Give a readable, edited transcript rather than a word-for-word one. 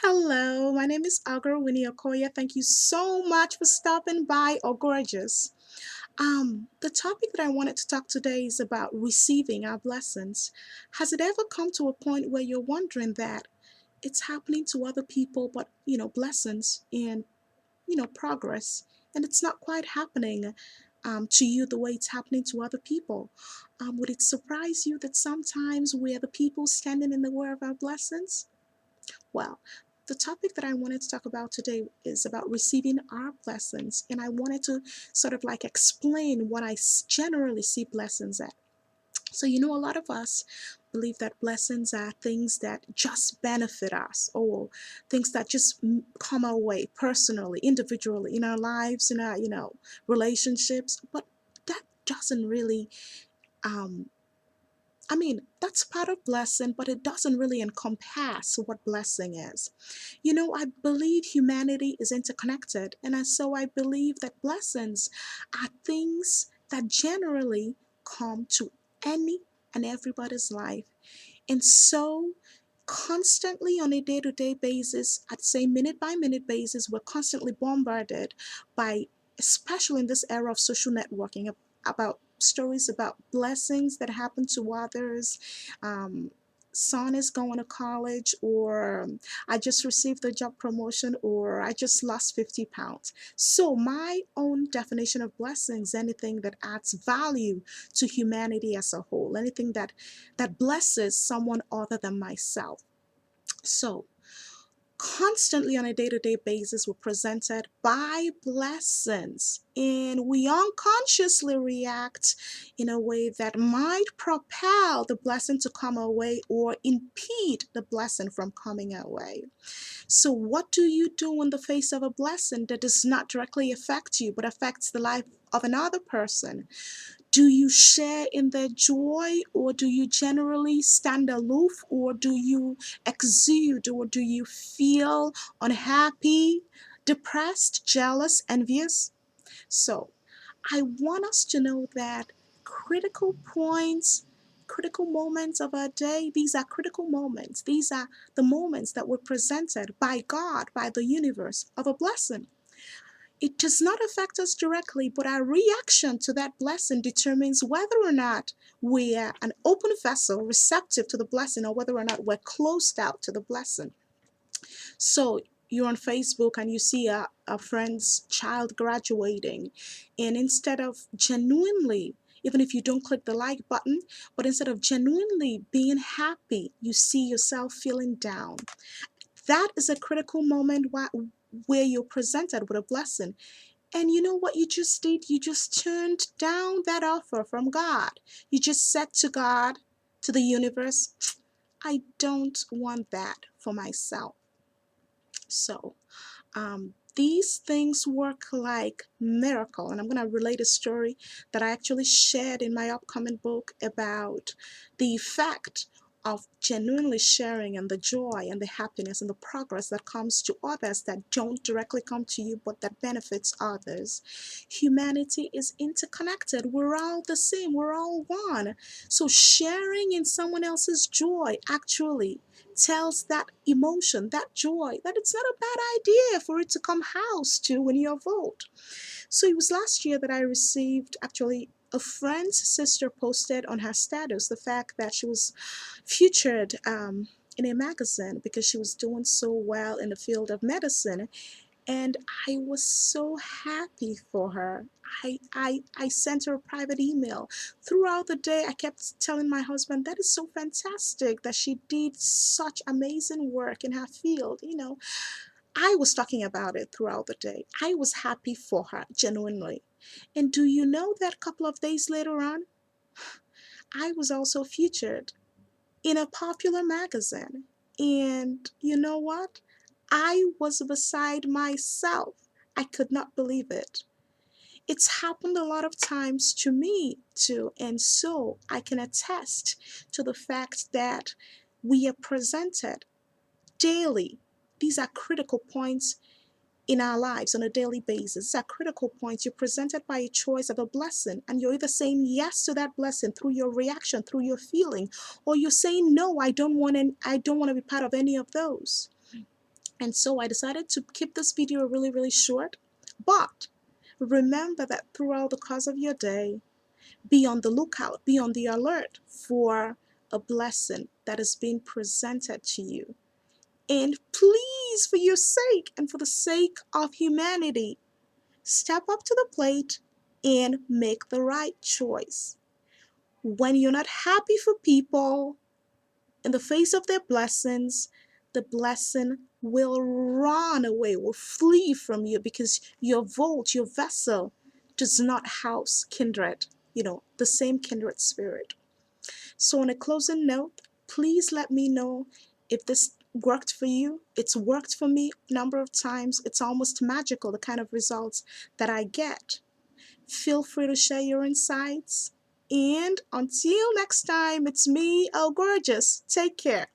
Hello, my name is Agar Winnie Okoye. Thank you so much for stopping by, oh gorgeous. The topic that I wanted to talk today is about receiving our blessings. Has it ever come to a point where you're wondering that it's happening to other people, but blessings and progress, and it's not quite happening to you the way it's happening to other people? Would it surprise you that sometimes we're the people standing in the way of our blessings? Well, the topic that I wanted to talk about today is about receiving our blessings, and I wanted to sort of like explain what I generally see blessings at. So, a lot of us believe that blessings are things that just benefit us, or things that just come our way personally, individually, in our lives, in our, relationships. But that doesn't really um, that's part of blessing, but it doesn't really encompass what blessing is. I believe humanity is interconnected, and so I believe that blessings are things that generally come to any and everybody's life. And so, constantly on a day to day basis, I'd say minute by minute basis, we're constantly bombarded by, especially in this era of social networking, about stories about blessings that happen to others. Um, Son is going to college, or I just received a job promotion, or I just lost 50 pounds. So, my own definition of blessings, anything that adds value to humanity as a whole, anything that blesses someone other than myself. So, constantly on a day to day basis, we're presented by blessings, and we unconsciously react in a way that might propel the blessing to come our way or impede the blessing from coming our way. So, what do you do in the face of a blessing that does not directly affect you but affects the life of another person? Do you share in their joy, or do you generally stand aloof, or do you exude, or do you feel unhappy, depressed, jealous, envious? So, I want us to know that critical points, critical moments of our day, these are critical moments. These are the moments that were presented by God, by the universe, of a blessing. It does not affect us directly, but our reaction to that blessing determines whether or not we are an open vessel, receptive to the blessing, or whether or not we're closed out to the blessing. So, you're on Facebook and you see a friend's child graduating, and instead of genuinely, even if you don't click the like button, but instead of genuinely being happy, you see yourself feeling down. That is a critical moment where you're presented with a blessing. And you know what you just did? You just turned down that offer from God. You just said to God, to the universe, I don't want that for myself. So, these things work like miracle. And I'm going to relate a story that I actually shared in my upcoming book about the effect of genuinely sharing and the joy and the happiness and the progress that comes to others that don't directly come to you but that benefits others. Humanity is interconnected. We're all the same. We're all one. So sharing in someone else's joy actually tells that emotion, that joy, that it's not a bad idea for it to come house to when you vote. So it was last year that I received, actually, a friend's sister posted on her status the fact that she was featured in a magazine because she was doing so well in the field of medicine, and I was so happy for her. I sent her a private email. Throughout the day, I kept telling my husband, that is so fantastic that she did such amazing work in her field. I was talking about it throughout the day. I was happy for her, genuinely. And do you know that a couple of days later on, I was also featured in a popular magazine. And you know what? I was beside myself. I could not believe it. It's happened a lot of times to me too, and so I can attest to the fact that we are presented daily. These are critical points in our lives on a daily basis. These are critical points. You're presented by a choice of a blessing, and you're either saying yes to that blessing through your reaction, through your feeling, or you're saying no, I don't want to be part of any of those. And so I decided to keep this video really, really short. But remember that throughout the course of your day, be on the lookout, be on the alert for a blessing that is being presented to you. And please, for your sake and for the sake of humanity, step up to the plate and make the right choice. When you're not happy for people in the face of their blessings, the blessing will run away, will flee from you because your vault, your vessel, does not house kindred, the same kindred spirit. So, on a closing note, please let me know if this worked for you. It's worked for me a number of times. It's almost magical, the kind of results that I get. Feel free to share your insights. And until next time, it's me, El Gorgeous. Take care.